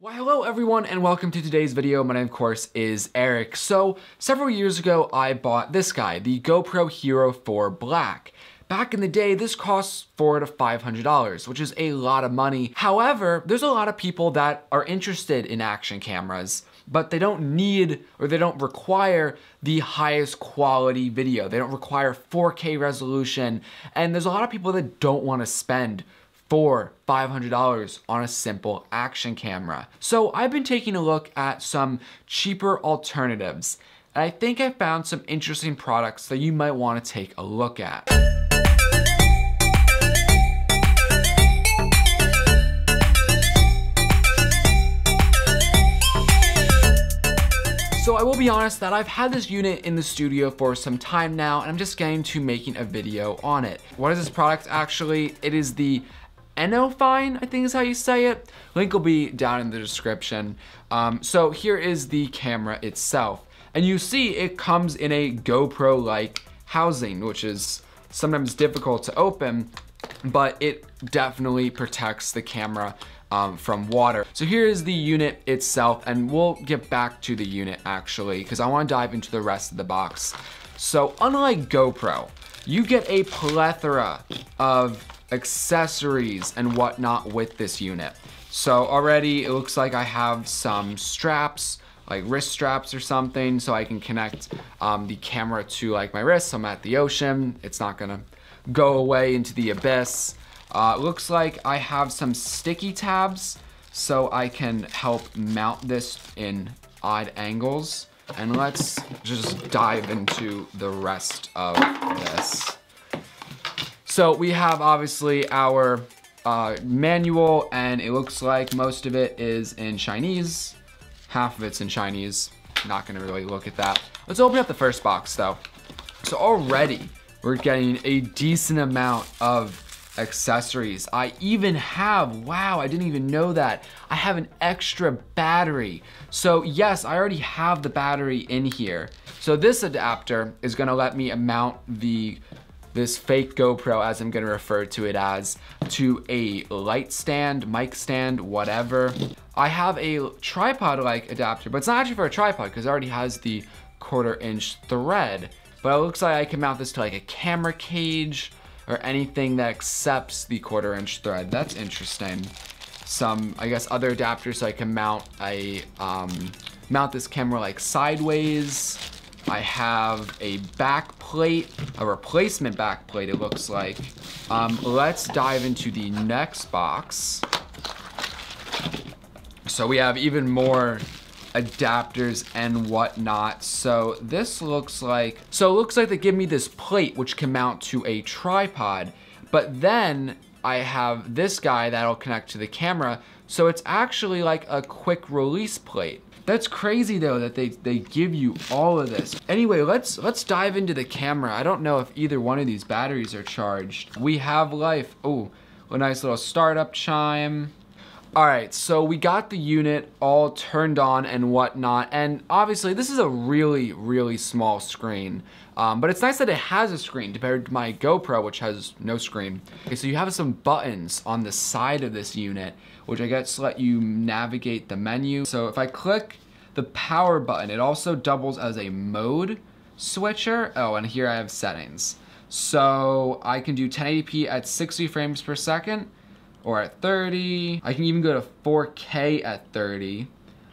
Well, hello everyone and welcome to today's video. My name, of course, is Eric. So, several years ago, I bought this guy, the GoPro Hero 4 Black. Back in the day, this costs $400 to $500, which is a lot of money. However, there's a lot of people that are interested in action cameras, but they don't need or they don't require the highest quality video. They don't require 4K resolution, and there's a lot of people that don't want to spend $500 on a simple action camera. So I've been taking a look at some cheaper alternatives, and I think I found some interesting products that you might want to take a look at. So I will be honest that I've had this unit in the studio for some time now, and I'm just getting to making a video on it. What is this product actually? It is the Eonfine, I think is how you say it. Link will be down in the description. So here is the camera itself. And you see it comes in a GoPro-like housing, which is sometimes difficult to open, but it definitely protects the camera from water. So here is the unit itself, and we'll get back to the unit actually, because I want to dive into the rest of the box. So unlike GoPro, you get a plethora of accessories and whatnot with this unit. So already it looks like I have some straps, like wrist straps or something, so I can connect the camera to like my wrist. So I'm at the ocean, it's not gonna go away into the abyss. Looks like I have some sticky tabs so I can help mount this in odd angles. And let's just dive into the rest of this. So we have obviously our manual, and it looks like most of it is in Chinese. Half of it's in Chinese. Not gonna really look at that. Let's open up the first box though. So already we're getting a decent amount of accessories. I even have, wow, I didn't even know that. I have an extra battery. So yes, I already have the battery in here. So this adapter is gonna let me mount this fake GoPro, as I'm gonna refer to it as, to a light stand, mic stand, whatever. I have a tripod-like adapter, but it's not actually for a tripod because it already has the 1/4-inch thread. But it looks like I can mount this to like a camera cage or anything that accepts the 1/4-inch thread. That's interesting. Some, I guess, other adapters so I can mount mount this camera like sideways. I have a back plate, a replacement back plate it looks like. Let's dive into the next box. So we have even more adapters and whatnot. So this looks like, it looks like they give me this plate which can mount to a tripod, but then I have this guy that'll connect to the camera. So it's actually like a quick release plate. That's crazy though that they give you all of this. Anyway, let's dive into the camera. I don't know if either one of these batteries are charged. We have life. Oh, a nice little startup chime. All right, so we got the unit all turned on and whatnot, and obviously this is a really, really small screen. But it's nice that it has a screen compared to my GoPro, which has no screen. Okay, so you have some buttons on the side of this unit, which I guess let you navigate the menu. So if I click the power button, it also doubles as a mode switcher. Oh, and here I have settings. So I can do 1080p at 60 frames per second or at 30. I can even go to 4K at 30.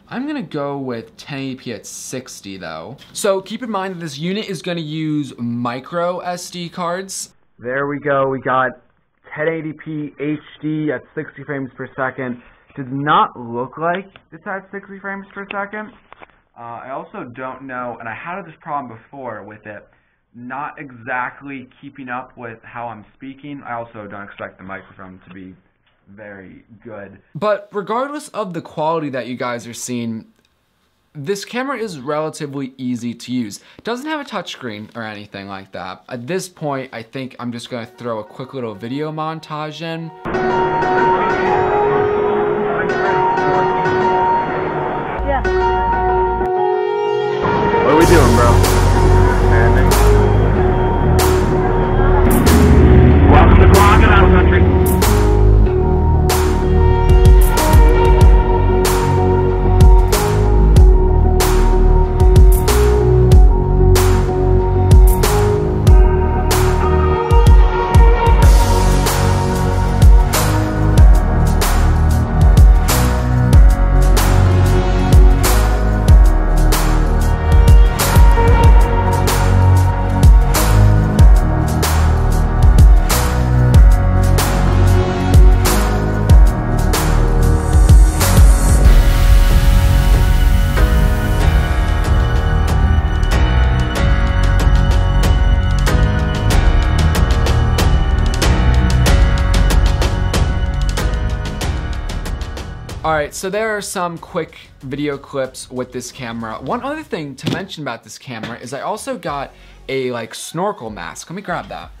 I'm gonna go with 1080p at 60 though. So keep in mind that this unit is gonna use micro SD cards. There we go, we got 1080p HD at 60 frames per second. Does not look like this has 60 frames per second. I also don't know, and I had this problem before with it, not exactly keeping up with how I'm speaking. I also don't expect the microphone to be very good. But regardless of the quality that you guys are seeing, this camera is relatively easy to use. It doesn't have a touchscreen or anything like that. At this point, I think I'm just gonna throw a quick little video montage in. Yeah. What are we doing, bro? Welcome to Crocodile Country. right, so there are some quick video clips with this camera. One other thing to mention about this camera is I also got a like snorkel mask. Let me grab that.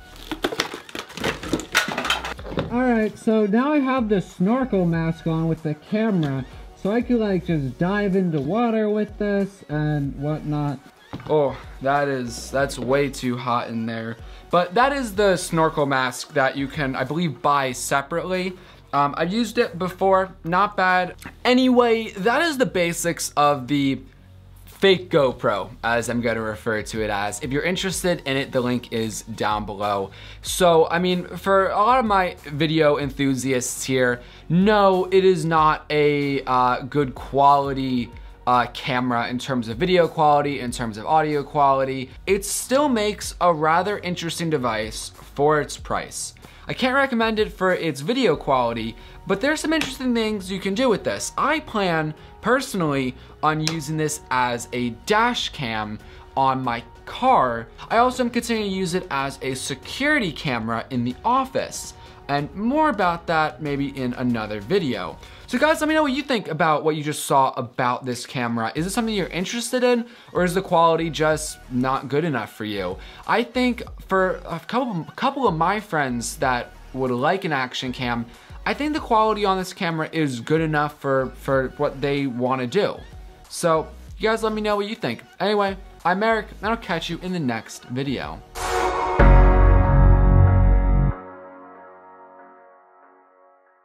All right, so now I have the snorkel mask on with the camera, so I could like just dive into water with this and whatnot. Oh, that's way too hot in there. But that is the snorkel mask that you can, I believe, buy separately. I've used it before, not bad. Anyway, that is the basics of the fake GoPro, as I'm gonna refer to it as. If you're interested in it, the link is down below. So, I mean, for a lot of my video enthusiasts here, no, it is not a good quality camera in terms of video quality, in terms of audio quality. It still makes a rather interesting device for its price. I can't recommend it for its video quality, but there's some interesting things you can do with this. I plan personally on using this as a dash cam on my car. I also am considering to use it as a security camera in the office. And more about that maybe in another video. So guys, let me know what you think about what you just saw about this camera. Is it something you're interested in, or is the quality just not good enough for you? I think for a couple of my friends that would like an action cam, I think the quality on this camera is good enough for what they want to do. So you guys let me know what you think. Anyway, I'm Eric, and I'll catch you in the next video.